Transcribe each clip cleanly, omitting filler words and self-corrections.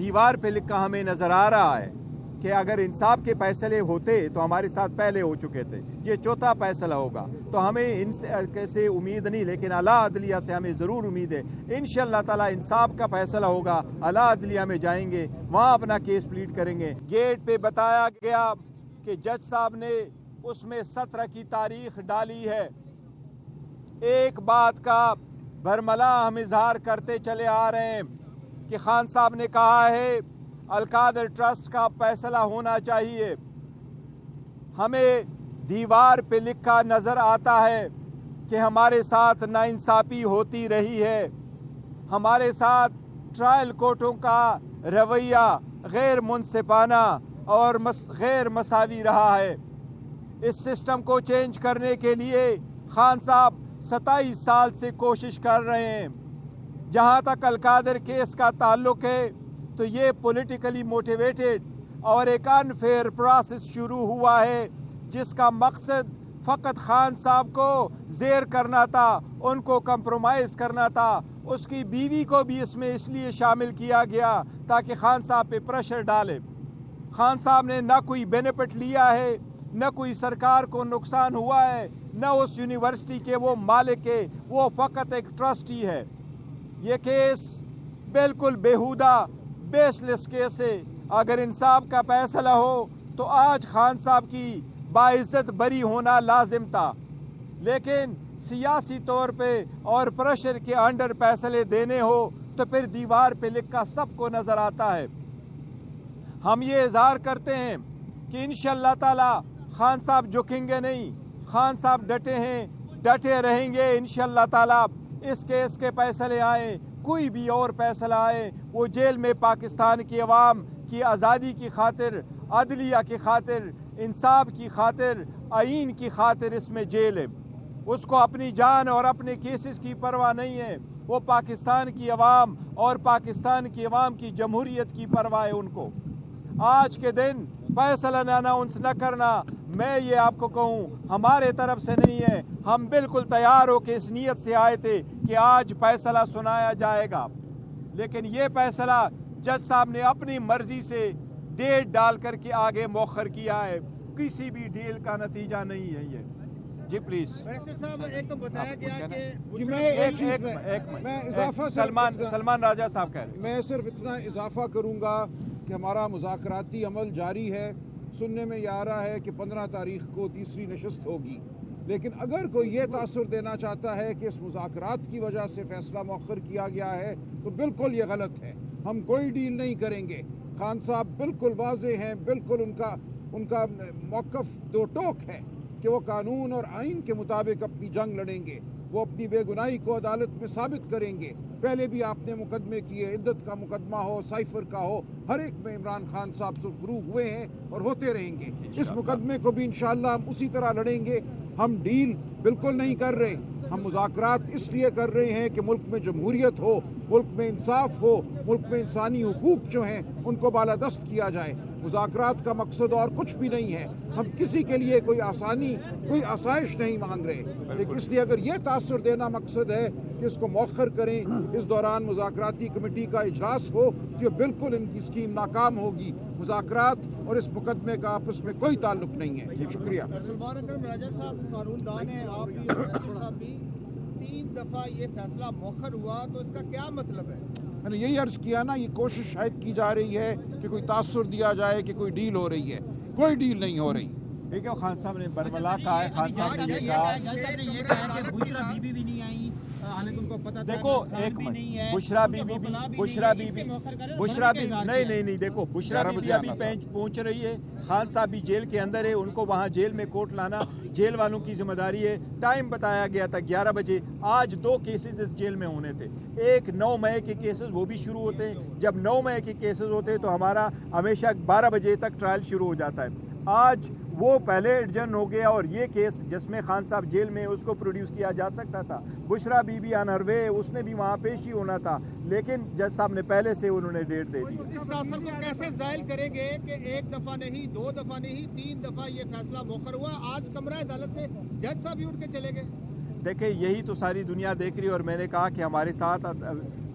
دیوار پہ لکھا ہمیں نظر آ رہا ہے کہ اگر انصاف کے فیصلے ہوتے تو ہمارے ساتھ پہلے ہو چکے تھے، یہ چوتھا فیصلہ ہوگا، تو ہمیں ان سے امید نہیں، لیکن اعلیٰ عدلیہ سے ہمیں ضرور امید ہے انشاءاللہ تعالی انصاف کا فیصلہ ہوگا، اعلیٰ عدلیہ میں جائیں گے، وہاں اپنا کیس پلیٹ کریں گے۔ گیٹ پہ بتایا گیا کہ جج صاحب نے اس میں 17 کی تاریخ ڈالی ہے۔ ایک بات کا برملا ہم اظہار کرتے چلے آ رہے ہیں کہ خان صاحب نے کہا ہے القادر ٹرسٹ کا فیصلہ ہونا چاہیے۔ ہمیں دیوار پہ لکھا نظر آتا ہے کہ ہمارے ساتھ ناانصافی ہوتی رہی ہے، ہمارے ساتھ ٹرائل کورٹوں کا رویہ غیر منصفانہ اور غیر مساوی رہا ہے۔ اس سسٹم کو چینج کرنے کے لیے خان صاحب 27 سال سے کوشش کر رہے ہیں۔ جہاں تک القادر کیس کا تعلق ہے تو یہ پولیٹیکلی موٹیویٹڈ اور ایک انفیئر پروسیس شروع ہوا ہے جس کا مقصد فقط خان صاحب کو زیر کرنا تھا، ان کو کمپرومائز کرنا تھا۔ اس کی بیوی کو بھی اس میں اس لیے شامل کیا گیا تاکہ خان صاحب پہ پریشر ڈالے۔ خان صاحب نے نہ کوئی بینیفٹ لیا ہے، نہ کوئی سرکار کو نقصان ہوا ہے، نہ اس یونیورسٹی کے وہ مالک ہے، وہ فقط ایک ٹرسٹی ہے۔ یہ کیس بالکل بیہودہ بیس لیس کیس ہے۔ اگر انصاف کا فیصلہ ہو تو آج خان صاحب کی باعزت بری ہونا لازم تھا، لیکن سیاسی طور پہ اور پریشر کے انڈر فیصلے دینے ہو تو پھر دیوار پہ لکھا سب کو نظر آتا ہے۔ ہم یہ اظہار کرتے ہیں کہ انشاءاللہ تعالی خان صاحب جھکیں گے نہیں، خان صاحب ڈٹے ہیں، ڈٹے رہیں گے انشاءاللہ تعالی۔ اس کیس کے فیصلے آئیں، کوئی بھی اور فیصلہ آئے، وہ جیل میں پاکستان کی عوام کی آزادی کی خاطر، عدلیہ کی خاطر، انصاف کی خاطر، آئین کی خاطر اس میں جیل ہے۔ اس کو اپنی جان اور اپنے کیسز کی پرواہ نہیں ہے، وہ پاکستان کی عوام اور پاکستان کی عوام کی جمہوریت کی پرواہ ہے ان کو۔ آج کے دن فیصلہ اناؤنس نہ کرنا، میں یہ آپ کو کہوں ہمارے طرف سے نہیں ہے، ہم بالکل تیار ہو کے اس نیت سے آئے تھے کہ آج فیصلہ سنایا جائے گا، لیکن یہ فیصلہ جج صاحب نے اپنی مرضی سے ڈیٹ ڈال کر کے آگے مؤخر کیا ہے، کسی بھی ڈیل کا نتیجہ نہیں ہے یہ۔ جی پلیز صاحب، ایک تو بتایا گیا کہ میں اضافہ سلمان راجہ صاحب کہہ رہے ہیں، میں صرف اتنا اضافہ کروں گا کہ ہمارا مذاکراتی عمل جاری ہے۔ سننے میں یہ آ رہا ہے کہ 15 تاریخ کو تیسری نشست ہوگی، لیکن اگر کوئی یہ تاثر دینا چاہتا ہے کہ اس مذاکرات کی وجہ سے فیصلہ مؤخر کیا گیا ہے تو بالکل یہ غلط ہے۔ ہم کوئی ڈیل نہیں کریں گے۔ خان صاحب بالکل واضح ہیں، بالکل ان کا موقف دو ٹوک ہے کہ وہ قانون اور آئین کے مطابق اپنی جنگ لڑیں گے، وہ اپنی بے گناہی کو عدالت میں ثابت کریں گے۔ پہلے بھی آپ نے مقدمے کیے، عدت کا مقدمہ ہو، سائفر کا ہو، ہر ایک میں عمران خان صاحب سرخرو ہوئے ہیں اور ہوتے رہیں گے۔ اس مقدمے کو بھی انشاءاللہ ہم اسی طرح لڑیں گے۔ ہم ڈیل بالکل نہیں کر رہے، ہم مذاکرات اس لیے کر رہے ہیں کہ ملک میں جمہوریت ہو، ملک میں انصاف ہو، ملک میں انسانی حقوق جو ہیں ان کو بالادست کیا جائے۔ مذاکرات کا مقصد اور کچھ بھی نہیں ہے، ہم کسی کے لیے کوئی آسانی، کوئی آسائش نہیں مانگ رہے، لیکن اس لیے اگر یہ تاثر دینا مقصد ہے کہ اس کو مؤخر کریں، اس دوران مذاکراتی کمیٹی کا اجلاس ہو، تو یہ بالکل ان کی اسکیم ناکام ہوگی۔ مذاکرات اور اس مقدمے کا آپس میں کوئی تعلق نہیں ہے۔ شکریہ۔ سلمان اکرم راجہ صاحب قانون دان ہیں، آپ بھی صاحب بھی، 3 دفعہ یہ فیصلہ مؤخر ہوا تو اس کا کیا مطلب ہے؟ میں نے یہی عرض کیا نا، یہ کوشش شاید کی جا رہی ہے کہ کوئی تاثر دیا جائے کہ کوئی ڈیل ہو رہی ہے، کوئی ڈیل نہیں ہو رہی۔ ٹھیک ہے، خان صاحب نے برملا کہا ہے، خان صاحب نے یہ کہا دیکھو ایک منٹ، بشرا بی بی نہیں دیکھو، بشرا بی بی ابھی پہنچ رہی ہے، خان صاحب بھی جیل کے اندر ہے، ان کو وہاں جیل میں کوٹ لانا جیل والوں کی ذمہ داری ہے۔ ٹائم بتایا گیا تھا 11 بجے، آج 2 کیسز اس جیل میں ہونے تھے، ایک 9 مئی کے کیسز، وہ بھی شروع ہوتے ہیں۔ جب 9 مئی کے کیسز ہوتے ہیں تو ہمارا ہمیشہ 12 بجے تک ٹرائل شروع ہو جاتا ہے۔ آج وہ پہلے ایڈجن ہو گیا اور یہ کیس جس میں خان صاحب جیل میں، اس کو پروڈیوس کیا جا سکتا تھا۔ بشرا بی بی آن ہر وے، اس نے بھی وہاں پیشی ہونا تھا، لیکن جج صاحب نے پہلے سے انہوں نے ڈیٹ دے دی۔ اس تاثر کو کیسے ظاہر کریں گے کہ 1 دفعہ نہیں، 2 دفعہ نہیں، 3 دفعہ یہ فیصلہ مؤخر ہوا؟ آج کمرہ عدالت سے جج صاحب ہی اٹھ کے چلے گئے۔ دیکھیں یہی تو ساری دنیا دیکھ رہی ہے، اور میں نے کہا کہ ہمارے ساتھ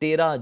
13